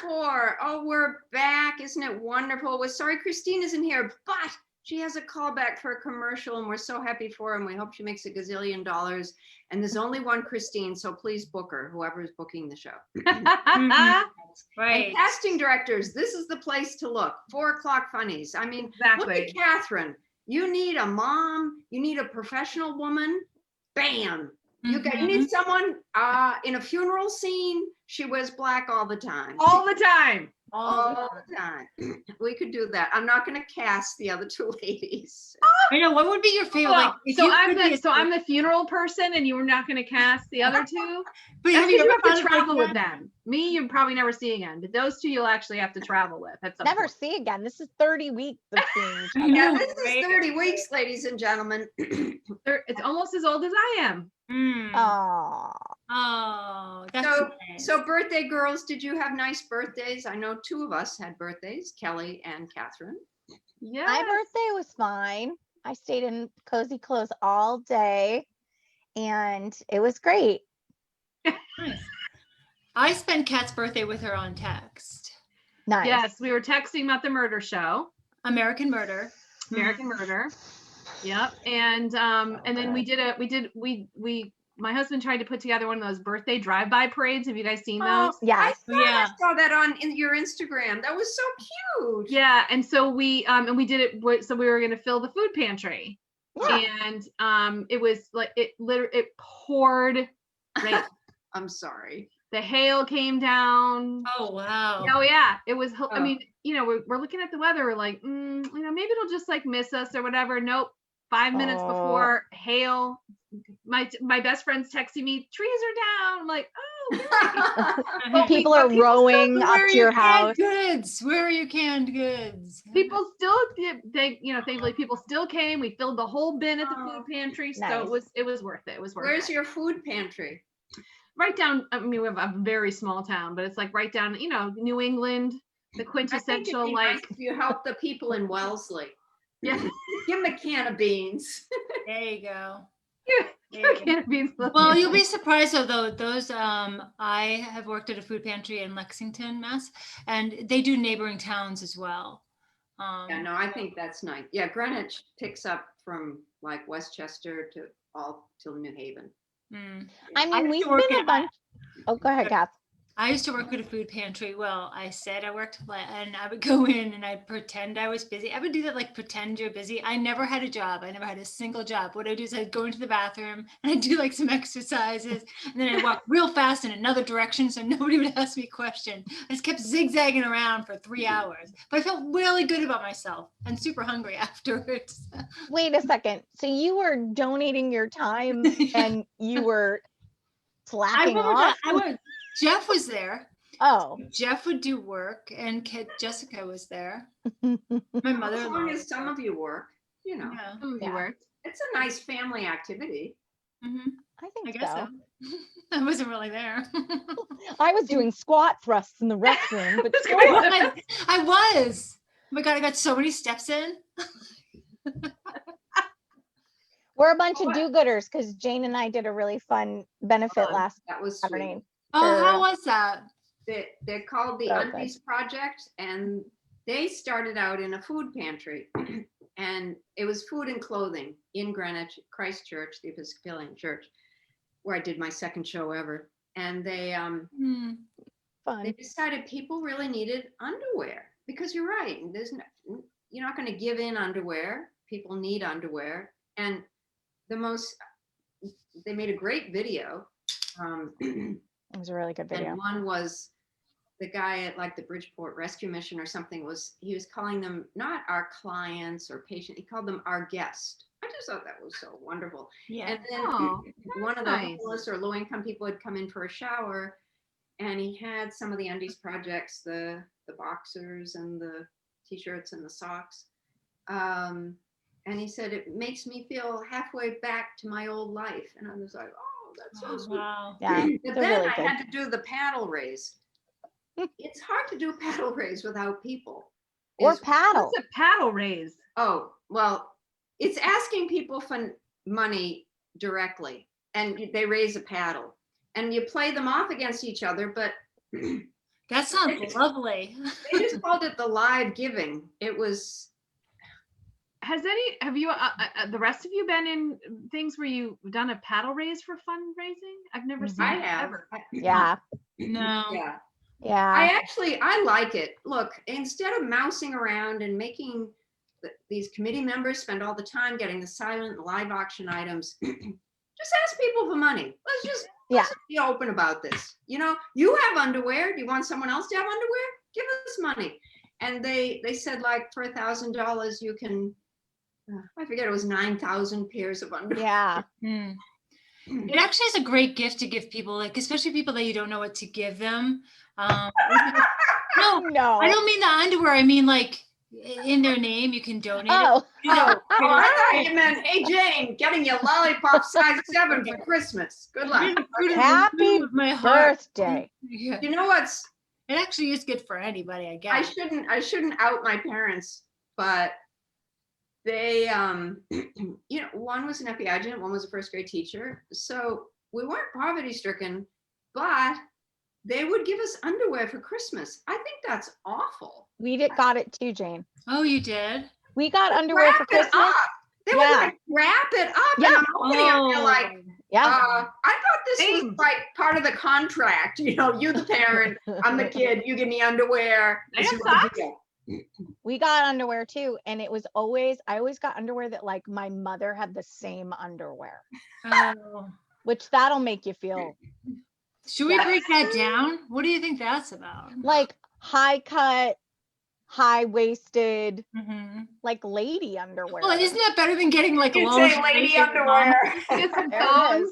4. Oh, we're back. Isn't it wonderful? We're sorry Christine isn't here, but she has a callback for a commercial and we're so happy for her and we hope she makes $1 gazillion. And there's only one Christine, so please book her, whoever is booking the show. Right. And casting directors, this is the place to look. 4 O'Clock Funnies. I mean, look at Catherine. You need a mom, you need a professional woman, bam. You need someone in a funeral scene. She wears black all the time. All the time. All the time. We could do that. I'm not going to cast the other 2 ladies. I know. What would be your favorite? Well, so I'm the funeral person, and you were not going to cast the other 2. But That's because you have to travel with them. Me, you probably never see again. But those 2, you'll actually have to travel with. Never see again. This is 30 weeks of seeing. Yeah, this is 30 weeks, ladies and gentlemen. It's almost as old as I am. Oh, that's nice. So birthday girls, did you have nice birthdays? I know 2 of us had birthdays, Kelly and Catherine. Yeah. My birthday was fine. I stayed in cozy clothes all day and it was great. Nice. I spent Kat's birthday with her on text. Nice. Yes, we were texting about the murder show. American Murder. Yep. And then my husband tried to put together one of those birthday drive-by parades. Have you guys seen those? Yes. I saw that on your Instagram. That was so cute. Yeah. And so we did it. So we were going to fill the food pantry. Yeah. And it was like, it poured. Right. I'm sorry. The hail came down. Oh, wow. Oh yeah. It was, I mean, we're looking at the weather. We're like, maybe it'll just like miss us or whatever. Nope. 5 minutes before hail, my best friend's texting me, trees are down. I'm like, oh, people are rowing up to your house. Goods. Where are your canned goods? People still, thankfully people still came. We filled the whole bin at the food pantry. Nice. So it was worth it. It was worth Where's it. your food pantry? Right down, I mean, we have a very small town, but it's like right down, New England, the quintessential, nice if you help the people in Wellesley. Yeah. Give them a can of beans. There you go. Well, you'll be surprised though. Those I have worked at a food pantry in Lexington, Mass, and they do neighboring towns as well. Yeah, no, I think that's nice. Yeah, Greenwich picks up from like Westchester till New Haven. I mean, we've been a bunch. Oh, go ahead, Kath. I used to work at a food pantry. Well, I said I worked, and I would go in and I'd pretend I was busy. I would do that, like pretend you're busy. I never had a job. I never had a single job. What I do is I'd go into the bathroom and I'd do like some exercises, and then I'd walk real fast in another direction so nobody would ask me a question. I just kept zigzagging around for 3 hours, but I felt really good about myself and super hungry afterwards. Wait a second. So you were donating your time and you were slacking off? Jeff was there. Oh. Jeff would do work, and Jessica was there. My mother. As long as some of you work, some of you work. It's a nice family activity. Mm-hmm. I guess so. I wasn't really there. I was doing squat thrusts in the restroom, but I was. Oh my God, I got so many steps in. We're a bunch of do-gooders because Jane and I did a really fun benefit last Saturday. Oh, how was that? They're called the Undies Project, and they started out in a food pantry, and it was food and clothing in Greenwich, Christ Church, the Episcopalian Church, where I did my second show ever. And they decided people really needed underwear, because you're right. You're not going to give in underwear. People need underwear, and they made a great video. It was a really good video. And one was the guy at like the Bridgeport Rescue Mission or something he was calling them not our clients or patient, he called them our guest. I just thought that was so wonderful. Yeah. And then one of the homeless or low income people had come in for a shower, and he had some of the Undies projects, the boxers and the t-shirts and the socks. And he said, it makes me feel halfway back to my old life. And I was like, oh, that's so sweet. Wow. Yeah, but then really I had to do the paddle raise. It's hard to do paddle raise without people. Or paddle. What's a paddle raise? Oh, well, it's asking people for money directly, and they raise a paddle. And you play them off against each other, but That sounds lovely. They just called it the live giving. It was. Have you, the rest of you been in things where you've done a paddle raise for fundraising? I've never seen I it have. ever. Yeah. No. Yeah. Yeah. I like it. Look, instead of mousing around and making these committee members spend all the time getting the silent live auction items, just ask people for money. Let's just be open about this. You know, you have underwear. Do you want someone else to have underwear? Give us money. And they said like for $1,000 you can, I forget, it was 9,000 pairs of underwear. Yeah. It actually is a great gift to give people, like especially people that you don't know what to give them. No, No. I don't mean the underwear. I mean like in their name, you can donate. Oh. Oh, I thought you meant, hey Jane, getting your lollipop size 7 for Christmas. Good luck. Happy my heart. birthday. Yeah. You know what's? It actually is good for anybody, I guess. I shouldn't out my parents, but they, you know, one was an FEI agent, one was a first grade teacher. So we weren't poverty stricken, but they would give us underwear for Christmas. I think that's awful. We got it too, Jane. Oh, you did? We got underwear for Wrap it Christmas. up. They would like wrap it up, Yeah. and I'm opening it, and you're like, Yeah. I thought this was like part of the contract. You know, you the parent, I'm the kid. You give me underwear. This is the deal. We got underwear too. And I always got underwear that like my mother had the same underwear, Oh. which that'll make you feel Should we break that down? What do you think that's about? like high cut, high waisted, Mm-hmm. like lady underwear. Well, isn't that better than getting like You'd low say lady underwear. Get some There it thongs.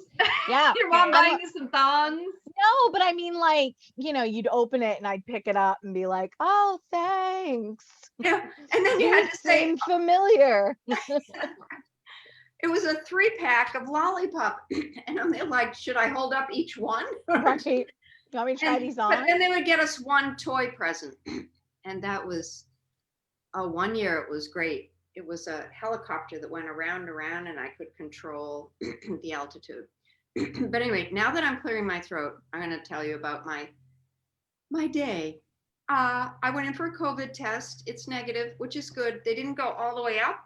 Yeah. Your mom I'm buying a- you some thongs. No, but I mean, like, you know, you'd open it and I'd pick it up and be like, oh, thanks. Yeah. And then you had to say, Seemed familiar. it was a 3-pack of lollipop. And they're like, should I hold up each one? Right. You want me to try these But on? then they would get us one toy present. And that was, 1 year it was great. It was a helicopter that went around and around and I could control the altitude. But anyway, now that I'm clearing my throat, I'm going to tell you about my day. I went in for a COVID test. It's negative, which is good. They didn't go all the way up.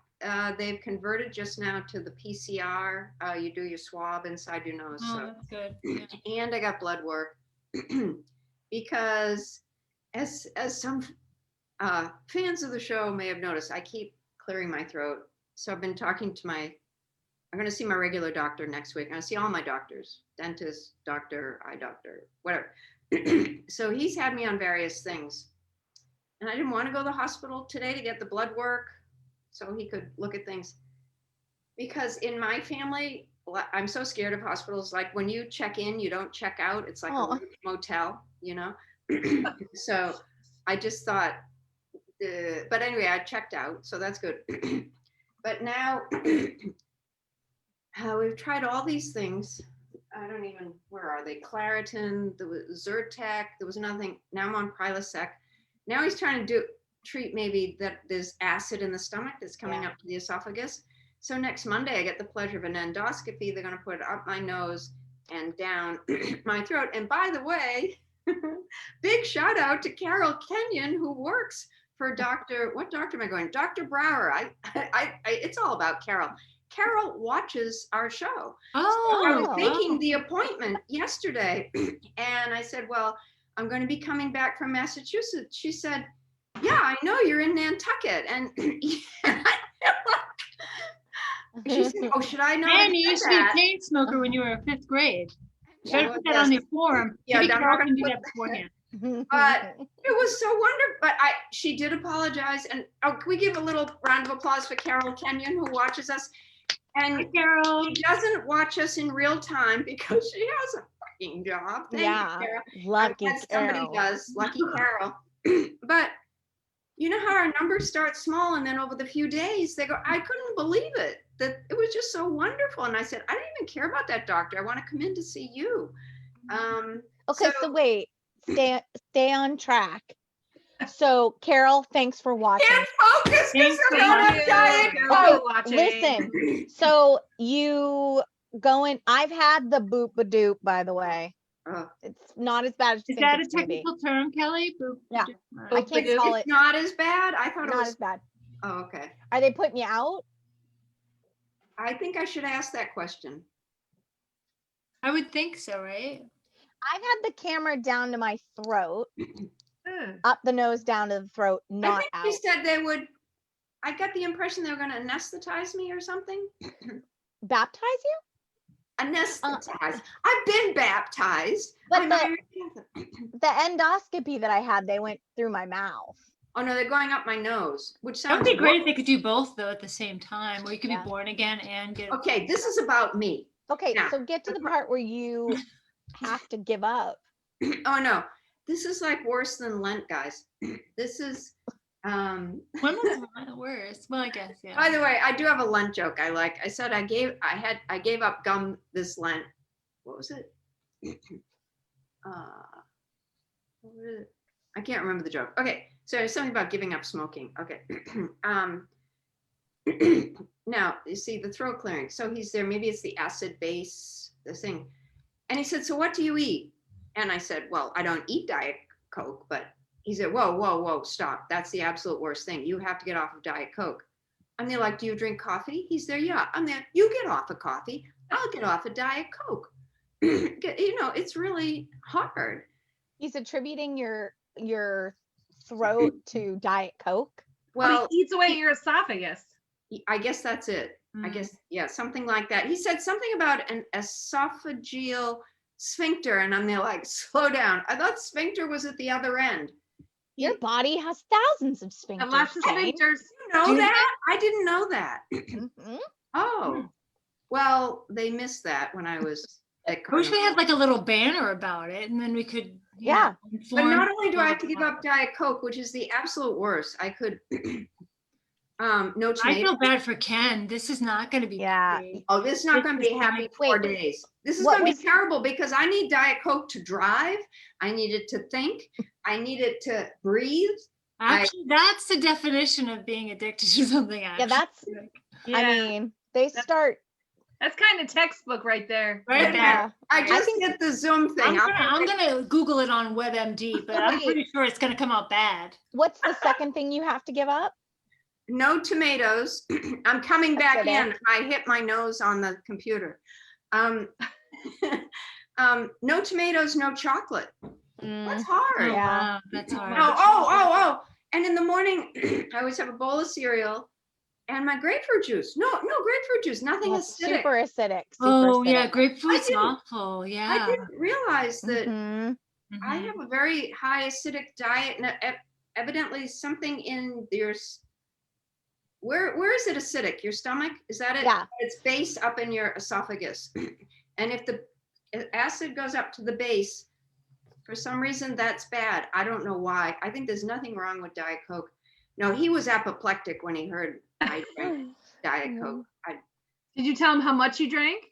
They've converted just now to the PCR. You do your swab inside your nose. Oh, So, that's good. Yeah. and I got blood work because as some fans of the show may have noticed, I keep clearing my throat. So I've been talking to I'm going to see my regular doctor next week. I'm going to see all my doctors, dentist, doctor, eye doctor, whatever. So he's had me on various things. And I didn't want to go to the hospital today to get the blood work so he could look at things. Because in my family, I'm so scared of hospitals. Like when you check in, you don't check out. It's like a motel, you know? So I just thought, but anyway, I checked out. So that's good. But now we've tried all these things. I don't even, where are they? Claritin, there was Zyrtec, there was nothing. Now I'm on Prilosec. Now he's trying to treat maybe that there's acid in the stomach that's coming up to the esophagus. So next Monday I get the pleasure of an endoscopy. They're going to put it up my nose and down my throat. And by the way, big shout out to Carol Kenyon, who works for what doctor am I going? Dr. Brower. It's all about Carol. Carol watches our show. Oh, So I was making the appointment yesterday and I said, well, I'm going to be coming back from Massachusetts. She said, yeah, I know you're in Nantucket. And she said, oh, should I not? and you used to be a chain smoker when you were in 5th grade. You gotta put that on your form. Yeah, Maybe I'm Carol not can gonna do put that beforehand. But it was so wonderful. But she did apologize. And can we give a little round of applause for Carol Kenyon, who watches us? And Hi, Carol. she doesn't watch us in real time because she has a fucking job. Thank you, Carol. Lucky Somebody Carol. does. Lucky Carol. But you know how our numbers start small and then over the few days they go, I couldn't believe it. That it was just so wonderful. And I said, I don't even care about that doctor. I want to come in to see you. Okay, so wait, stay on track. So Carol, thanks for watching. Can't focus because Thanks I'm for on a watching. diet Carol, Coke. watching. Listen, so you going, I've had the boop-a-doop, by the way. It's not as bad as you Is think that a it's gonna be. technical term, Kelly? Yeah. Uh, I can't It's call it not as bad. I thought it not was. as bad. Oh, okay. Are they putting you out? I think I should ask that question. I would think so, right? I've had the camera down to my throat, Ugh. up the nose, down to the throat, I not think out. they said they would. I got the impression they were going to anesthetize me or something. Baptize you? Anesthetize. I've been baptized. But I'm the- Irish Catholic. The endoscopy that I had, they went through my mouth. Oh no, they're going up my nose, which That sounds would be great if wrong. they could do both though at the same time, where you could Yeah. be born again and get. Okay, this is about me. Okay, Yeah. so get to the part where you have to give up. Oh no, this is like worse than Lent, guys. This is. When was mine worse? Well, I guess yeah. By the way, I do have a Lent joke I like. I said I gave up gum this Lent. What was it? What was it? I can't remember the joke. Okay, so it's something about giving up smoking. Okay. Now you see the throat clearing. So he's there. Maybe it's the acid base, the thing. And he said, "So what do you eat?" And I said, "Well, I don't eat Diet Coke, but." He said, whoa, stop. That's the absolute worst thing. You have to get off of Diet Coke. I'm there like, do you drink coffee? He's there, yeah. I'm there, you get off of coffee. I'll get off of Diet Coke. It's really hard. He's attributing your throat to Diet Coke. Well, But he eats away your esophagus. I guess that's it. I guess, yeah, something like that. He said something about an esophageal sphincter. And I'm there like, slow down. I thought sphincter was at the other end. Your body has thousands of sphincters. And lots of Jane. sphincters. You know that? I didn't know that. Mhm. Oh, well, they missed that when I was at I wish we Carnival. had like a little banner about it, and then we could. Yeah. But inform not only do I have to people give about up Diet Coke, which is the absolute worst, I could, no it. I tomato. feel bad for Ken. This is not going to be. Yeah. great. Oh, this is not This going to is be happy like- 4 Wait, days. This is what going to was- be terrible because I need Diet Coke to drive. I need it to think. I need it to breathe. Actually, that's the definition of being addicted to something. Actually. Yeah, that's. Yeah, I mean, they start. that's kind of textbook right there. right there. Yeah. I just think- did the Zoom thing. I'm gonna Google it on WebMD, but I'm Wait. pretty sure it's gonna come out bad. What's the second thing you have to give up? No tomatoes. I'm coming That's back good, in. I hit my nose on the computer. No tomatoes, no chocolate. That's hard. Oh, Yeah. wow, that's hard. Oh. And in the morning, I always have a bowl of cereal and my grapefruit juice. No grapefruit juice. Nothing Oh, acidic. super acidic. Super Oh yeah, acidic. grapefruit's didn't- awful. I Yeah. didn't realize that Mhm. I Mhm. have a very high acidic diet, and evidently something in your. Where is it acidic? Your stomach? Is that it? Yeah. It's base up in your esophagus, and if the acid goes up to the base, for some reason that's bad. I don't know why. I think there's nothing wrong with Diet Coke. No, he was apoplectic when he heard I drank Diet Coke. Did you tell him how much you drank?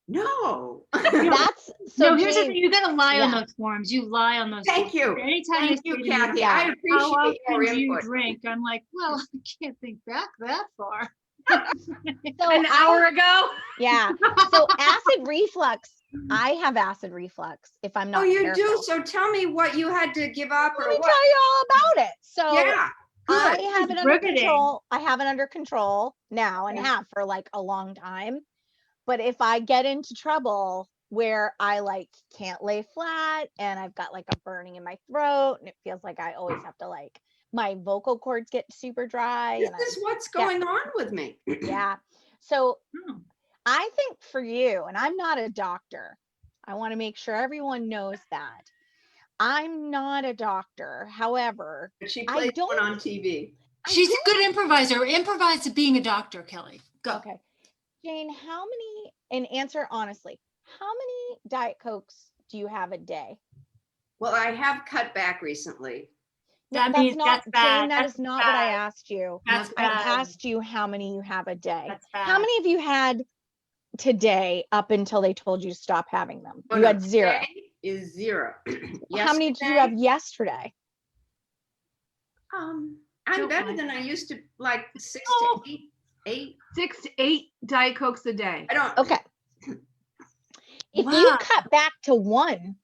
No. That's so. No, here's the Jane, thing. You gotta lie on yeah. those forms. You lie on those. Thank forms. you. Anytime Thank you you, say to me, Kathy. Yeah. I how appreciate often your do you input. drink? I'm like, well, I can't think back that far. So An hour ago? Yeah. So acid reflux. I have acid reflux if I'm not Oh, you careful. do? So tell me what you had to give up Let or me what. tell you all about it. So Yeah. I Good. have it under riveting. control. I have it under control now and Yeah. have for like a long time. But if I get into trouble where I like can't lay flat and I've got like a burning in my throat and it feels like I always have to like my vocal cords get super dry and This is what's yeah. going on with me. yeah. So Hmm. I think for you, and I'm not a doctor, I want to make sure everyone knows that. I'm not a doctor. However, She I plays one don't- on TV. She's a good improviser. Improvise to being a doctor, Kelly. Go. okay. Jane, how many, and answer honestly, how many Diet Cokes do you have a day? Well, I have cut back recently. No, That means that's Jane, bad. that That's is not what I bad. asked you. That's I bad. asked you how many you have a day. That's bad. How many have you had today up until they told you to stop having them? Oh, You no, had zero. today is zero. How many did you have yesterday? I'm Don't better lie. than I used to, like 6 Oh. to 8. 6 to 8 Diet Cokes a day. I don't. Okay. If Wow. you cut back to 1,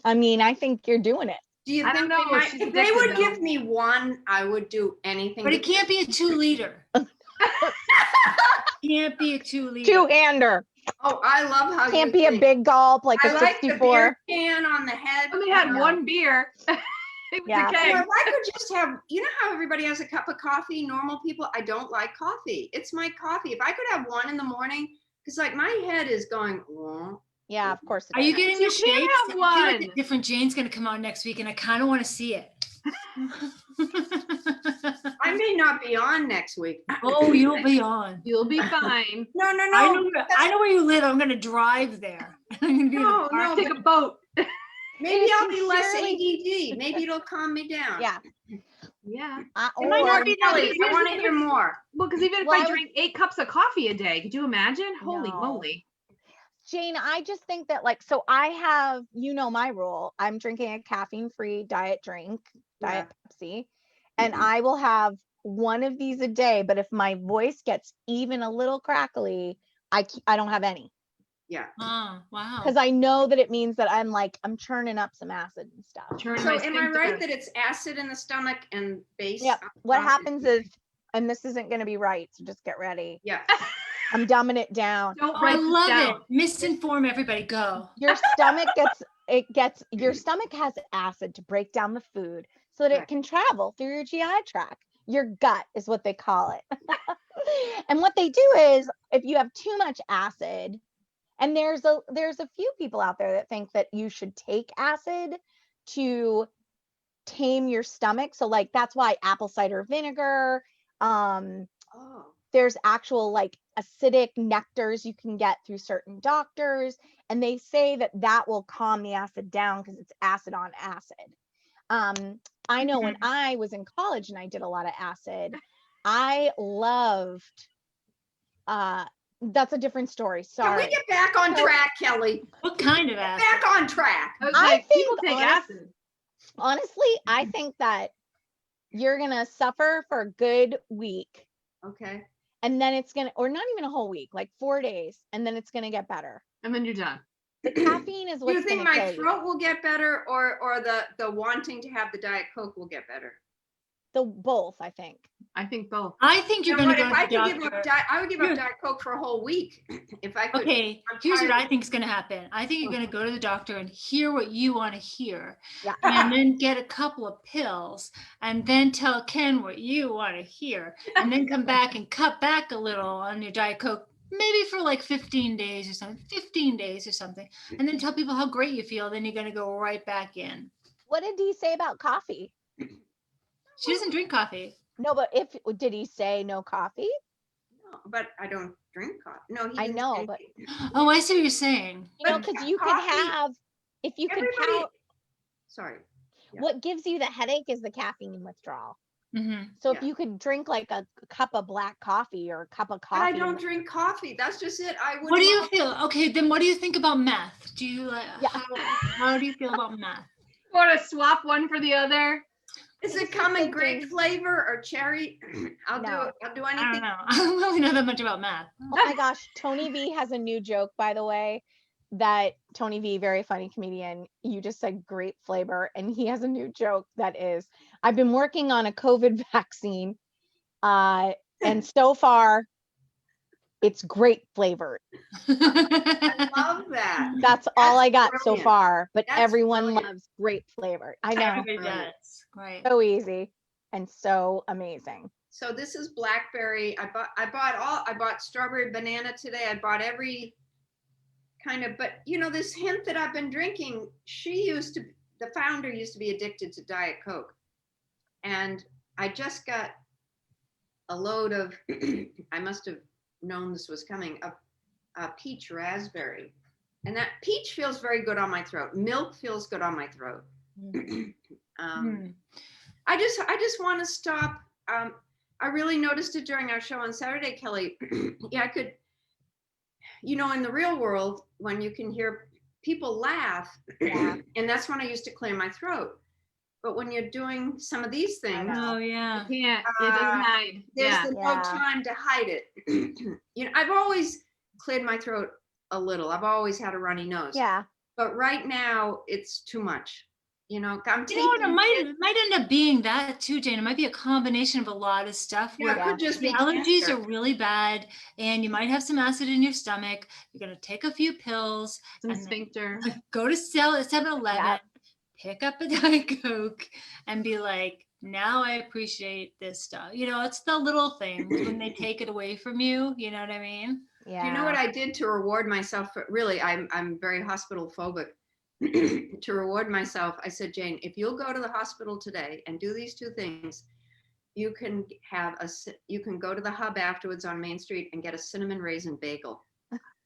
I mean, I think you're doing it. Do you I think don't they know, might, she's if they addicted, would though. give me 1, I would do anything. But to it can't be a 2-liter. Can't be a 2-liter. 2-hander. Oh, I love how Can't you be a think. big gulp like I a like the 64. beer can on the head. I only had No. one beer. It was Yeah. a You keg. know, if I could just have, you know how everybody has a cup of coffee, normal people, I don't like coffee. It's my coffee. If I could have 1 in the morning, because like my head is going, "Wah." Yeah, of course. Are you getting You the can shakes? have I feel like one. the different Jane's gonna come out next week, and I kind of want to see it. I may not be on next week. Oh, you'll be on. You'll be fine. No, no, I no. know where you live. I'm gonna drive there. I'm gonna be in No, the park. no, Take a boat. Maybe It is I'll be less sincerely- ADD. Maybe it'll calm me down. Yeah. Yeah. It might not Or be that Kelly, I want to hear more. Well, because even if Well, I I would- drink 8 cups of coffee a day, could you imagine? Holy No. moly. Jane, I just think that like, so I have, my rule. I'm drinking a caffeine-free diet drink, Diet Pepsi, and I will have 1 of these a day. But if my voice gets even a little crackly, I don't have any, Yeah. Oh, wow. because I know that it means that I'm churning up some acid and stuff. Turning So my am I sphincter. right that it's acid in the stomach and base? Yep. on What top? happens is, and this isn't going to be right, so just get ready. Yeah. I'm dumbing it down. Don't Oh, write I this love down. it. Misinform everybody. Go. Your stomach your stomach has acid to break down the food so that Right. it can travel through your GI tract. Your gut is what they call it. And what they do is, if you have too much acid, and there's a few people out there that think that you should take acid to tame your stomach. So like that's why apple cider vinegar, Oh. there's actual like acidic nectars you can get through certain doctors, and they say that that will calm the acid down because it's acid on acid. I know when I was in college and I did a lot of acid, I loved that's a different story. Can Sorry. we get back on track, Kelly? What kind of acid? Back on track. I was I like, people think take acid. Honestly, I think that you're gonna suffer for a good week, Okay. and then it's gonna, or not even a whole week, like 4 days, and then it's gonna get better. And then you're done. The caffeine is Do you what's think gonna my kill you. throat will get better, or the wanting to have the Diet Coke will get better? Both, I think. I think both. I think you're You know going what? to go If to I the could give up doctor. I would give up You're- Diet Coke for a whole week if I could. Okay, I'm here's what tired. I think is going to happen. I think you're going to go to the doctor and hear what you want to hear, Yeah. and then get a couple of pills, and then tell Ken what you want to hear, and then come back and cut back a little on your Diet Coke, maybe for like 15 days or something, and then tell people how great you feel. Then you're going to go right back in. What did he say about coffee? She doesn't drink coffee. No, but did he say no coffee? No, but I don't drink coffee. No, he I didn't know, say but anything. Oh, I see what you're saying. But because you could coffee- have, if you could everybody. power, Sorry. Yeah. what gives you the headache is the caffeine withdrawal. Hmm. So Yeah. if you could drink like a cup of black coffee or a cup of But I coffee, don't drink coffee. That's just it. I would. What do you feel? Okay, then what do you think about meth? Do you like? Yeah. How do you feel about meth? Or to swap one for the other. Is I'm it just come in grape thinking- flavor or cherry? I'll No. do it. I'll do I don't anything. know. I don't really know that much about math. oh my gosh, Tony V has a new joke, by the way, that Tony V, very funny comedian, you just said grape flavor, and he has a new joke that is, I've been working on a COVID vaccine, and so far it's grape flavored. I love that. That's all That's I got so brilliant. far, but That's everyone brilliant. loves grape flavored. I know, Everybody Brilliant. does. Right. so easy and so amazing. So this is blackberry. I bought strawberry banana today. I bought every kind of, but you know, this hint that I've been drinking, the founder used to be addicted to Diet Coke. And I just got a load of, I must have known this was coming, a peach raspberry. And that peach feels very good on my throat. Milk feels good on my throat. Hmm. I just want to stop. I really noticed it during our show on Saturday, Kelly. Yeah, I could, you know, in the real world, when you can hear people laugh, Yeah. and that's when I used to clear my throat. But when you're doing some of these things, know. Oh yeah. Can't. It doesn't hide. there's Yeah. no Yeah. time to hide it. You know, I've always cleared my throat a little. I've always had a runny nose. Yeah. But right now it's too much. I'm You know what, taking it might end up being that too, Jane. It might be a combination of a lot of stuff Yeah, where it could just the be allergies cancer. are really bad and you might have some acid in your stomach. You're going to take a few pills Some and then sphincter. go to 7-Eleven, Yeah. pick up a Diet Coke and be like, now I appreciate this stuff. It's the little things when they take it away from you. You know what I mean? Yeah. You know what I did to reward myself? Really, I'm very hospital phobic. To reward myself, I said, Jane, if you'll go to the hospital today and do these 2 things, you can go to the Hub afterwards on Main Street and get a cinnamon raisin bagel.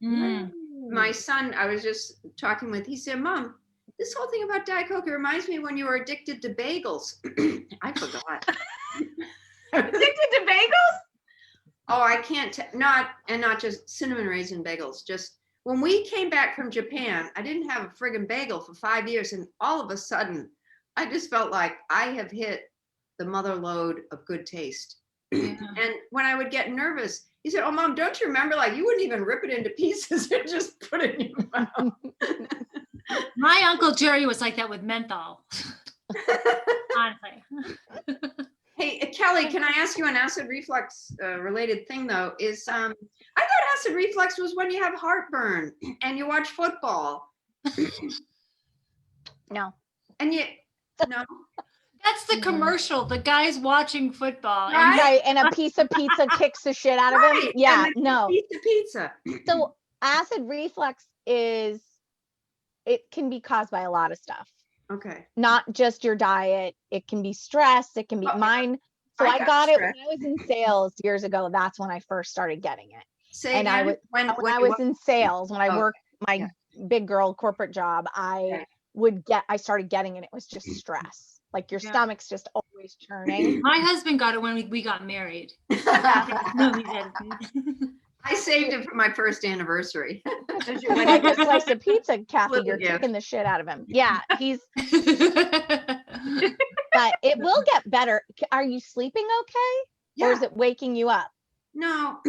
Mm. My son, I was just talking with, he said, Mom, this whole thing about Diet Coke, it reminds me when you were addicted to bagels. I forgot. Addicted to bagels? Oh, I can't, not just cinnamon raisin bagels, just when we came back from Japan, I didn't have a friggin' bagel for 5 years. And all of a sudden, I just felt like I have hit the mother lode of good taste. Yeah. And when I would get nervous, he said, oh, Mom, don't you remember? Like, you wouldn't even rip it into pieces and just put it in your mouth. My Uncle Jerry was like that with menthol. Honestly. Hey, Kelly, can I ask you an acid reflux related thing though? I thought acid reflux was when you have heartburn and you watch football. No. And no. That's the commercial. The guy's watching football. And Right? Right. And a piece of pizza kicks the shit out of him. Right, Yeah. and then No. Pizza. So acid reflux it can be caused by a lot of stuff. Okay. Not just your diet. It can be stress. It can be mine. So I got it when I was in sales years ago. That's when I first started getting it. Say And again, when I was in sales, when I worked my yeah. big girl corporate job, I started getting it. It was just stress. Like your stomach's just always churning. my husband got it when we got married. No, he didn't. I saved it for my first anniversary. Like a slice of pizza, Kathy, Little you're gift. kicking the shit out of him. Yeah, but it will get better. Are you sleeping okay? Or is it waking you up? No,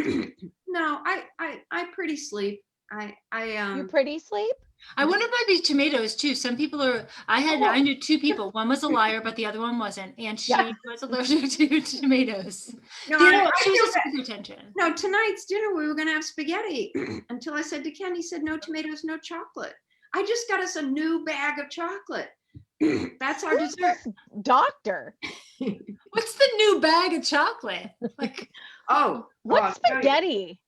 no, I pretty sleep. You pretty sleep? I wonder if it might be tomatoes too. Some people are, I knew 2 people. One was a liar, but the other one wasn't. And she was allergic to tomatoes. No, She was just paying attention. No, tonight's dinner, we were going to have spaghetti until I said to Ken, he said, no tomatoes, no chocolate. I just got us a new bag of chocolate. That's our Who's dessert. this doctor? What's the new bag of chocolate? Like, What's spaghetti?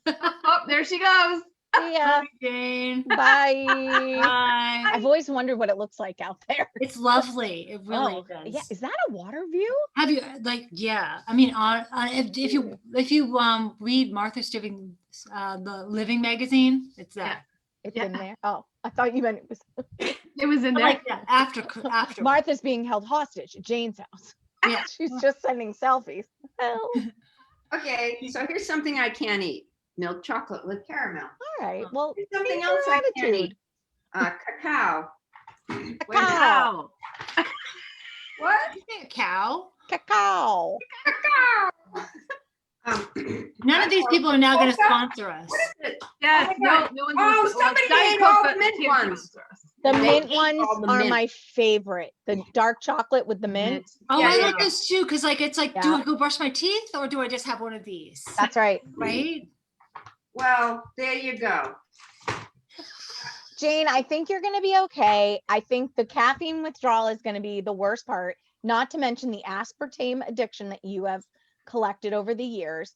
Oh, there she goes. Yeah. Jane. Bye. Bye. I've always wondered what it looks like out there. It's lovely. It really does. Yeah. Is that a water view? Have you I mean, if you read Martha Steven's the Living magazine, it's that. It's in there. Oh, I thought you meant it was. It was in I there. like that after. Martha's being held hostage at Jane's house. Yeah. She's just sending selfies. Help. Okay, so here's something I can't eat. Milk chocolate with caramel. All right. Well, Here's something change else your I can't attitude. eat. Cacao. Cacao. What? Cow. Cacao. None of these people are now going to sponsor us. What is it? Yes, Oh no, my no one. Oh, wants to- somebody Diet ate Coke, all but the mint can't ones. sponsor us. The They mint eat ones all the are mint. my favorite. The dark chocolate with the mint. Oh, Yeah, I yeah, like yeah. this too, because it's like, do Yeah. I go brush my teeth or do I just have one of these? That's right. Right? Well, there you go. Jane, I think you're going to be okay. I think the caffeine withdrawal is going to be the worst part, not to mention the aspartame addiction that you have collected over the years.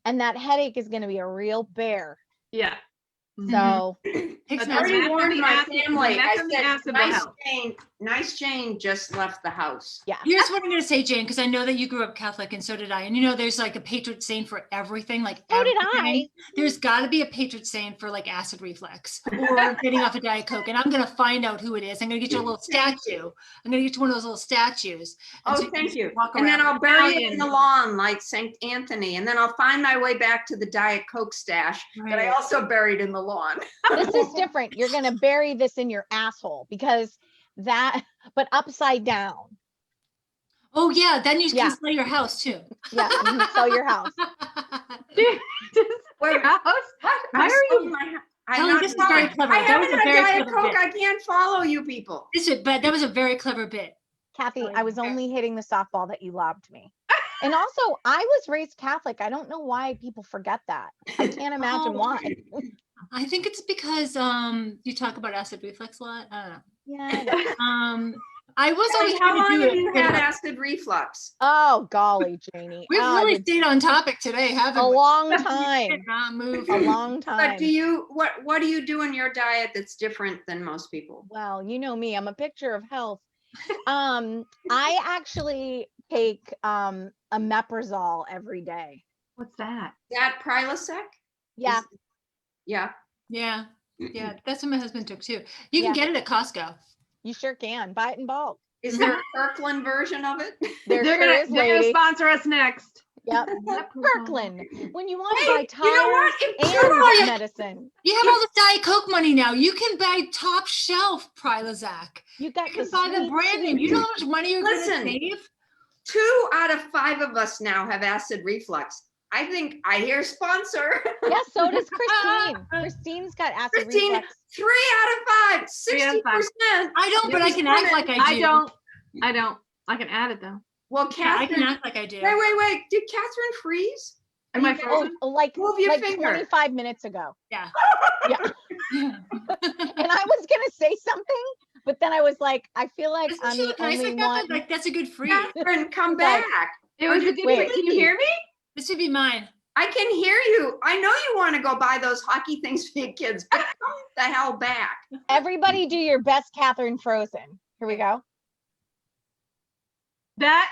And that headache is going to be a real bear. Yeah. So, Takes But me I that's a already meth warned and the my acid- family. the meth I and the said, acid will help. nice Jane just left the house. yeah. Here's what I'm going to say, Jane, because I know that you grew up Catholic and so did I. And you know, there's like a patron saint for everything. Like So did everything. I. There's got to be a patron saint for like acid reflux or getting off a Diet Coke. And I'm going to find out who it is. I'm going to get you a little statue. I'm going to get you one of those little statues. And Oh, so thank can you. walk And then around I'll bury it in Italian. the lawn like St. Anthony. And then I'll find my way back to the Diet Coke stash that I Right. also buried in the lawn. This is different. You're going to bury this in your asshole because but upside down. Oh, yeah. Then you Yeah. can sell your house too. Yeah. You can sell your house. Wait, house? what? Why I'm are still you- in my house. Kelly, I'm not this is very following. clever. I That haven't was a had very Diet clever Coke. bit. I can't follow you people. But that was a very clever bit. Kathy, Kelly, I was very- only hitting the softball that you lobbed me. And also, I was raised Catholic. I don't know why people forget that. I can't imagine Oh. why. I think it's because you talk about acid reflux a lot. I don't know. Yeah, I know. I was Kelly, always how going to long do have you it. had acid reflux? Oh, golly, Janie. We've I really would- stayed on topic today, haven't a we? long time. Not move. A long But time. do you what do you do in your diet that's different than most people? Well, you know me, I'm a picture of health. I actually take a omeprazole every day. What's that? Is that Prilosec? Yeah, Yeah. Yeah. Yeah. That's what my husband took too. You can Yeah. get it at Costco. you sure can. Buy it in bulk. Is there a Kirkland version of it? There They're sure gonna is, they're gonna lady. sponsor us next. Yep. Omeprazole. Kirkland. When you want to Hey, buy tires you know what? If and somebody- medicine, You have all this Diet Coke money now. You can buy top shelf Prilosec. you got You can buy the sweet, brand name. You know how much money you're going to Listen. save? 2 out of 5 of us now have acid reflux. I think I hear sponsor. Yeah, so does Christine. Christine's got acid Christine, reflux. 3 out of 5, 3 out of 5. 60%. I don't, but I can act like I do. I don't. I can add it though. Well, Yeah, I can Catherine, act like I do. wait. Did Catherine freeze? Am I You- frozen? Oh, like Move your like finger. 25 minutes ago. Yeah. Yeah. And I was gonna say something, but then I was like, I feel like Doesn't I'm she the look nice only like that? one. Like that's a good freeze. Catherine, come It does. back. It was a good Wait. Can you hear me? This would be mine. I can hear you. I know you want to go buy those hockey things for your kids, but come the hell back. Everybody do your best Catherine Frozen. Here we go. That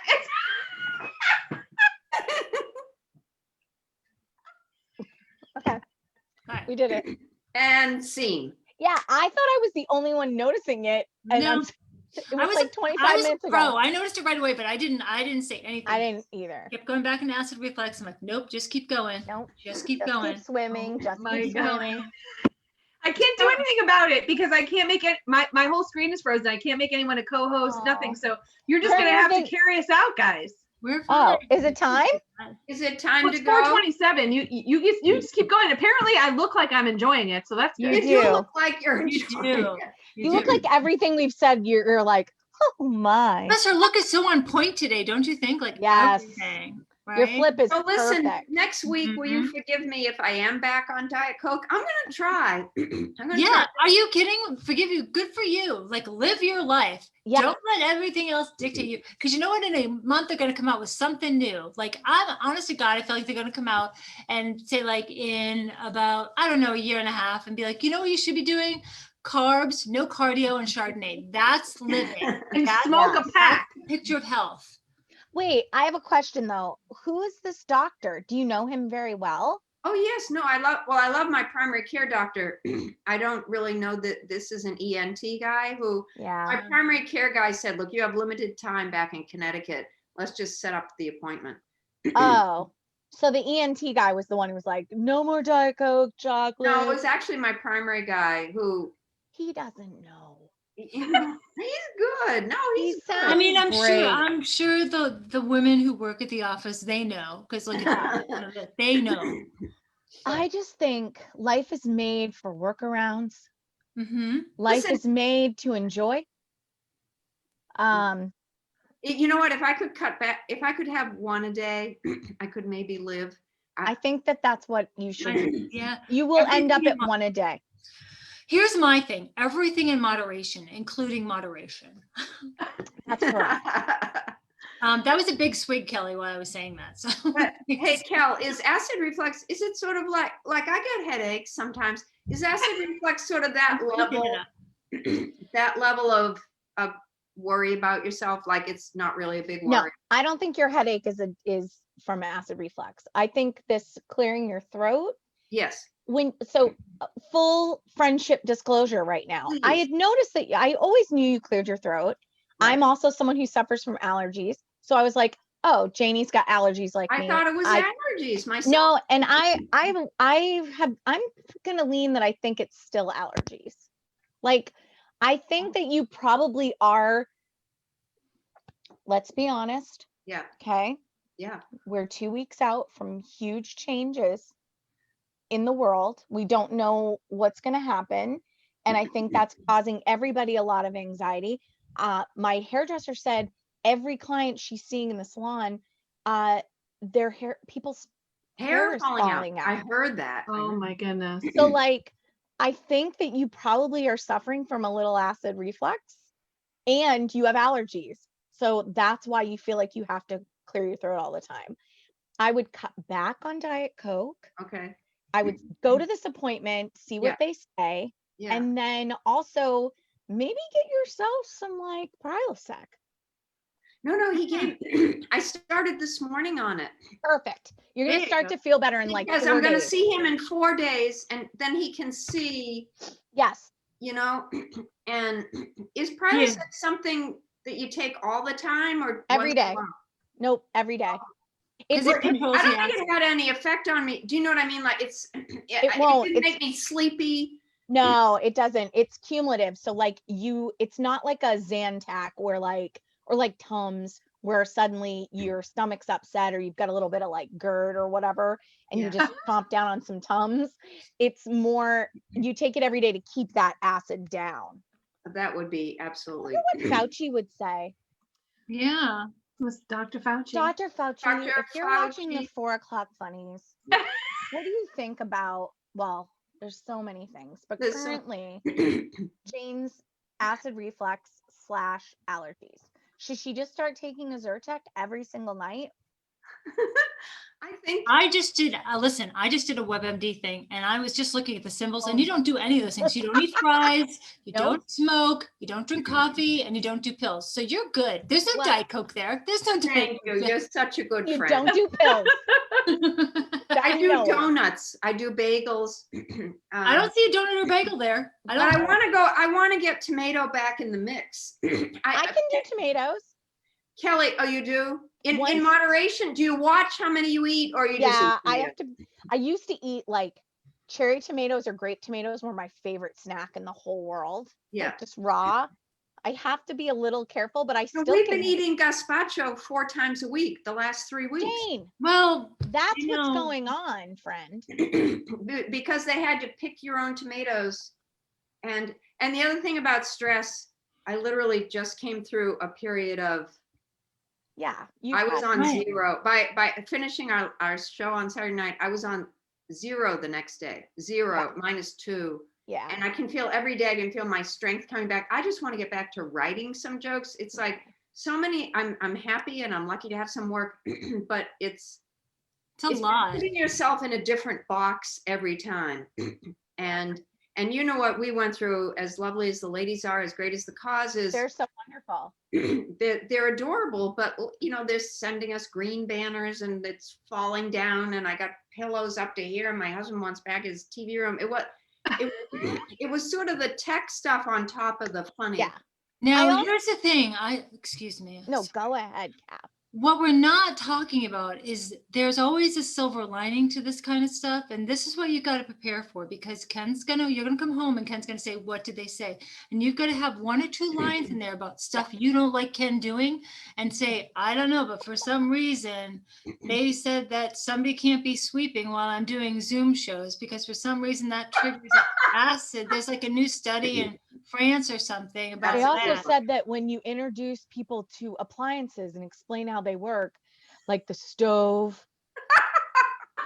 Okay, Right. we did it. And scene. Yeah, I thought I was the only one noticing it. And No. it I was was like 25 I was a minutes pro. ago. I noticed it right away, but I didn't say anything. I didn't either. Kept going back into acid reflux. I'm like, nope, just keep going. Nope. Just keep Just going. keep swimming. Oh Just my keep God. swimming. I can't do anything about it because I can't make it. My whole screen is frozen. I can't make anyone a co-host. Aw. Nothing. So you're just gonna have to carry us out, guys. We're Oh, fine. is it time? Is it time Well, to it's go? 4:27. You just keep going. Apparently, I look like I'm enjoying it, so that's You good. You do. look like you're You enjoying do. it. You look like everything we've said. You're like, oh my. Plus, her look is so on point today, don't you think? Like Yes. everything. Your Right? flip is So listen, perfect. next week, will you forgive me if I am back on Diet Coke? I'm gonna try. I'm gonna Yeah. try. Are you kidding? Forgive you. Good for you. Like live your life. Yeah. Don't let everything else dictate you. Because you know what? In a month, they're going to come out with something new. Like I'm honest to God, I feel like they're going to come out and say like in about, I don't know, a year and a half and be like, you know what you should be doing? Carbs, no cardio and Chardonnay. That's living. And That- smoke yes. a pack. Picture of health. Wait, I have a question though. Who is this doctor? Do you know him very well? Oh yes, no, I love my primary care doctor. I don't really know that this is an ENT guy who my Yeah. primary care guy said, look, you have limited time back in Connecticut. Let's just set up the appointment. Oh, so the ENT guy was the one who was like, no more Diet Coke, chocolate. No, it was actually my primary guy who He doesn't know. he's good. No, He he's sounds- good. I mean, Great. I'm sure the women who work at the office, they know. Because look at that. They know. I just think life is made for workarounds. Mm-hmm. Life Listen- is made to enjoy. You know what? If I could cut back, if I could have one a day, I could maybe live. I think that that's what you should do. Yeah. You will end up Everything at in one a day. Here's my thing. Everything in moderation, including moderation. That's correct. That was a big swig, Kelly, while I was saying that. So But, hey, Kel, is acid reflux, is it sort of like I get headaches sometimes. Is acid reflux sort of that I'm looking level, it up. that level of worry about yourself? Like it's not really a big No, worry. I don't think your headache is from acid reflux. I think this clearing your throat Yes. full friendship disclosure right now. I Please. had noticed that I always knew you cleared your throat. Right. I'm also someone who suffers from allergies. So I was like, oh, Janie's got allergies like I me. thought it was allergies myself. No, and I'm gonna lean that I think it's still allergies. Like, I think that you probably are, let's be honest, Yeah. okay? Yeah. We're 2 weeks out from huge changes. in the world. We don't know what's going to happen. And I think that's causing everybody a lot of anxiety. My hairdresser said every client she's seeing in the salon, their hair, people's hair is falling out. I heard that. Oh my goodness. So like, I think that you probably are suffering from a little acid reflux and you have allergies. So that's why you feel like you have to clear your throat all the time. I would cut back on Diet Coke. Okay. I would go to this appointment, see what Yeah. they say, Yeah. and then also maybe get yourself some like Prilosec. No, he gave, I started this morning on it. Perfect. You're There gonna you start go. to feel better in like Because 4 I'm going to days. see him in 4 days, and then he can see, Yes. you know, and is Prilosec something that you take all the time or Every once in a day. while? Nope, every day. Because Well, it controls I the don't think acid. it had any effect on me. Do you know what I mean? Like it won't. didn't It's- make me sleepy. No, it doesn't. It's cumulative. So like it's not like a Zantac or like Tums where suddenly your stomach's upset or you've got a little bit of like GERD or whatever and you Yeah. just chomp down on some Tums. It's more you take it every day to keep that acid down. That would be I absolutely. wonder what Fauci would say. Yeah. Was Dr. Fauci? Dr. Fauci, Dr. if you're watching the Fauci. 4 o'clock funnies, what do you think about, well, there's so many things, but There's so- currently Jane's acid reflux / allergies. Should she just start taking a Zyrtec every single night? I think I just did, listen, I just did a WebMD thing and I was just looking at the symbols and you don't do any of those things. You don't eat fries, you Nope. don't smoke, you don't drink coffee, and you don't do pills. So you're good. There's no Well, Diet Coke there. There's no Diet thank you. Coke You're such a good You friend. don't do pills. there. I do know it. donuts. I do bagels. I don't see a donut or bagel there. But I want to get tomato back in the mix. I can do tomatoes. Kelly, oh, you do? In Once- moderation, do you watch how many you eat or you just Yeah, eat I tomato? have to. I used to eat like cherry tomatoes or grape tomatoes were my favorite snack in the whole world. Yeah. Like, just raw. I have to be a little careful, but I So still we've can. been eating gazpacho 4 times a week the last 3 weeks. Jane, Well, that's you what's know- going on, friend. Because they had to pick your own tomatoes. And the other thing about stress, I literally just came through a period of Yeah, I was on Right. 0 by finishing our show on Saturday night. I was on 0 the next day, 0 -2. Yeah. And I can feel every day, I can feel my strength coming back. I just want to get back to writing some jokes. It's like so many, I'm happy and I'm lucky to have some work, but it's it's a lot. putting yourself in a different box every time. And you know what we went through, as lovely as the ladies are, as great as the cause is, They're so wonderful. they're adorable, but you know, they're sending us green banners and it's falling down and I got pillows up to here and my husband wants back his TV room. It was sort of the tech stuff on top of the funny. Yeah. Now, I here's the thing. Excuse me. No, go ahead, Cap. What we're not talking about is there's always a silver lining to this kind of stuff. And this is what you got to prepare for, because you're going to come home and Ken's going to say, what did they say? And you've got to have 1 or 2 lines in there about stuff you don't like Ken doing and say, I don't know, but for some reason they said that somebody can't be sweeping while I'm doing Zoom shows because for some reason that triggers acid. There's like a new study in France or something about They also that. said that when you introduce people to appliances and explain how they work, like the stove,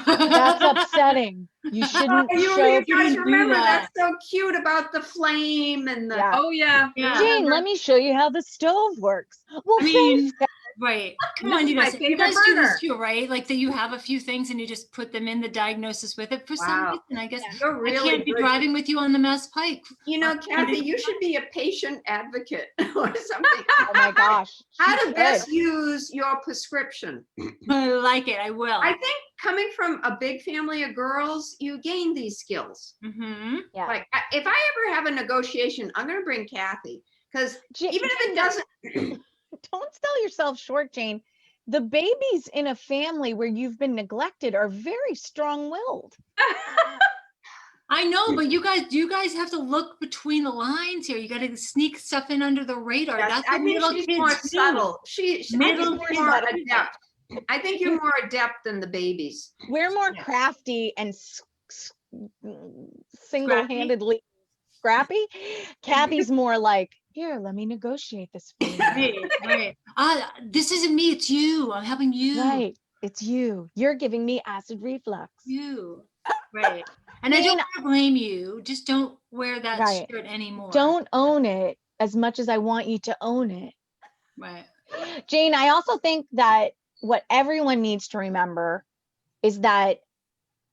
that's upsetting. You shouldn't You show. guys do remember that. that's so cute about the flame and the Yeah. Oh yeah. Yeah. Jane, let me show you how the stove works. Well, I mean, thanks, guys. right. Come This on, is you my guys. You favorite guys do burner. this too, right? Like that you have a few things and you just put them in the diagnosis with it for some Wow. reason. I guess You're I really can't be good. driving with you on the Mass Pike. You know, Kathy, you should be a patient advocate or something. Oh my gosh. How she to best should. use your prescription. I like it. I will. I think coming from a big family of girls, you gain these skills. Mm-hmm. Yeah. Like if I ever have a negotiation, I'm going to bring Kathy because Jane, even if it doesn't, don't sell yourself short, Jane. The babies in a family where you've been neglected are very strong-willed. I know, but you guys have to look between the lines here. You got to sneak stuff in under the radar. yes, That's I what think middle she's kids more do. subtle. I think Middle you're kids more do adept. I think you're more adept than the babies. We're more crafty and single-handedly scrappy. Kathy's more like, here, let me negotiate this for you. Right. This isn't me, it's you. I'm helping you. Right. It's you. You're giving me acid reflux. You. Right. And I don't want to blame you. Just don't wear that shirt anymore. Don't own it as much as I want you to own it. Right. Jane, I also think that what everyone needs to remember is that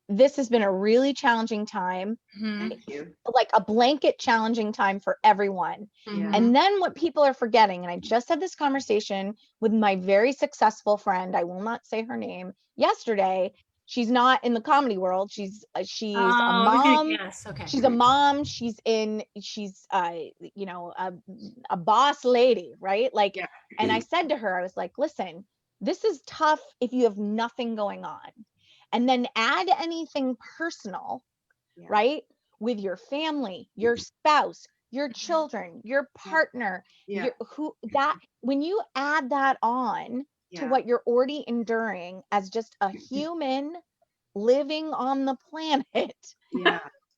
this has been a really challenging time, Thank you. like a blanket challenging time for everyone. Yeah. And then what people are forgetting, and I just had this conversation with my very successful friend, I will not say her name, yesterday. She's not in the comedy world. She's a mom. Yes. Okay. She's a mom. She's you know, a boss lady, right? Like, Yeah. and I said to her, I was like, listen, this is tough if you have nothing going on. And then add anything personal, right? With your family, your spouse, your children, your partner, when you add that on to what you're already enduring as just a human living on the planet,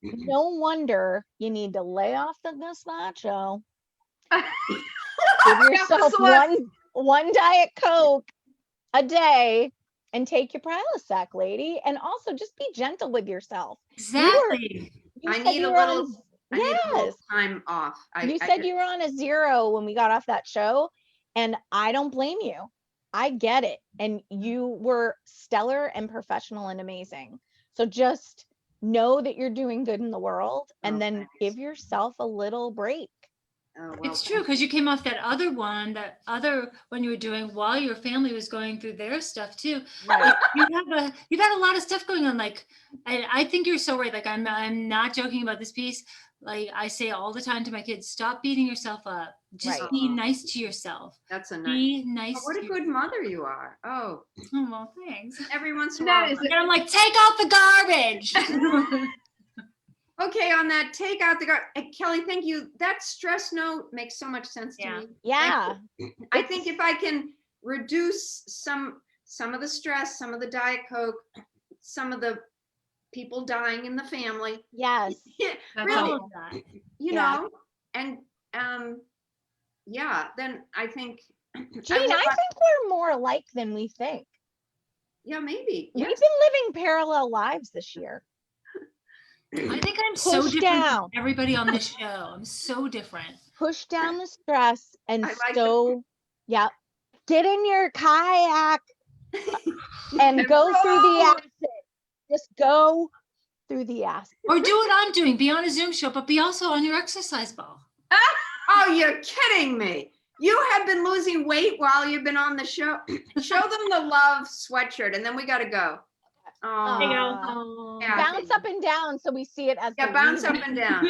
no wonder you need to lay off the gazpacho. Give yourself one Diet Coke a day and take your Prilosec, lady. And also just be gentle with yourself. Exactly. I need a little time off. You said you were on a 0 when we got off that show, and I don't blame you. I get it. And you were stellar and professional and amazing. So just know that you're doing good in the world, and then give yourself a little break. Oh, well, it's true, because you came off that other one you were doing while your family was going through their stuff too. Right. You've had a lot of stuff going on. Like, I think you're so right. Like, I'm not joking about this piece. Like I say all the time to my kids, stop beating yourself up. Just be nice to yourself. That's be nice. Oh, what a good mother you are. Oh, well, thanks. Every once in a while. And I'm like, take out the garbage. Okay, on that, take out the garbage. Kelly, thank you. That stress note makes so much sense to me. Yeah. I think if I can reduce some of the stress, some of the Diet Coke, some of the people dying in the family. Yes. Really, you know, and then I think Jane, I think we're more alike than we think. Yeah, maybe. We've been living parallel lives this year. I think I'm so different from everybody on this show. I'm so different. Push down the stress and get in your kayak and go through the acid. Just go through the acid. Or do what I'm doing. Be on a Zoom show, but be also on your exercise ball. Oh, you're kidding me. You have been losing weight while you've been on the show. Show them the love sweatshirt, and then we got to go. Oh, bounce up and down so we see it as bounce up and down.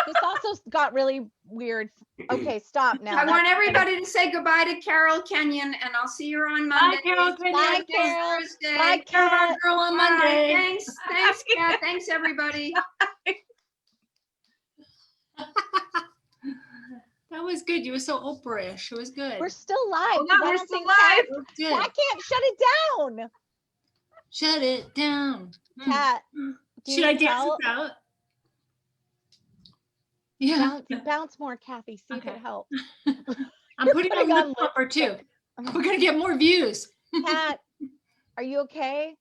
This also got really weird. Okay, stop now. I want everybody to say goodbye to Carol Kenyon, and I'll see you on Monday. Bye, Carol Kenyon. Bye, Carol. Thursday. Bye, Kat. Girl on Monday. Thanks, Kat. Thanks, everybody. That was good. You were so Oprah-ish. It was good. We're still live. Oh, no, we're still live. I can't shut it down. Shut it down. Kat, should I dance this out? Yeah. Bounce more, Kathy. See if it helps. I'm putting on lip upper too. We're gonna get more views. Kat, are you okay?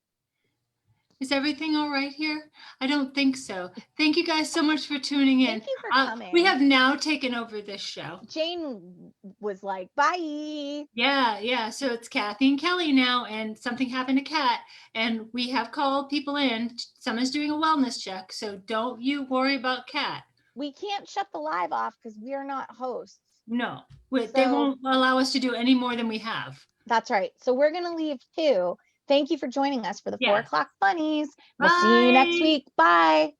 Is everything all right here? I don't think so. Thank you guys so much for tuning in. Thank you for coming. We have now taken over this show. Jane was like, bye. Yeah. So it's Kathy and Kelly now, and something happened to Kat, and we have called people in. Someone's doing a wellness check, so don't you worry about Kat. We can't shut the live off because we are not hosts. No, they won't allow us to do any more than we have. That's right. So we're going to leave too. Thank you for joining us for the 4 o'clock funnies. We'll see you next week. Bye.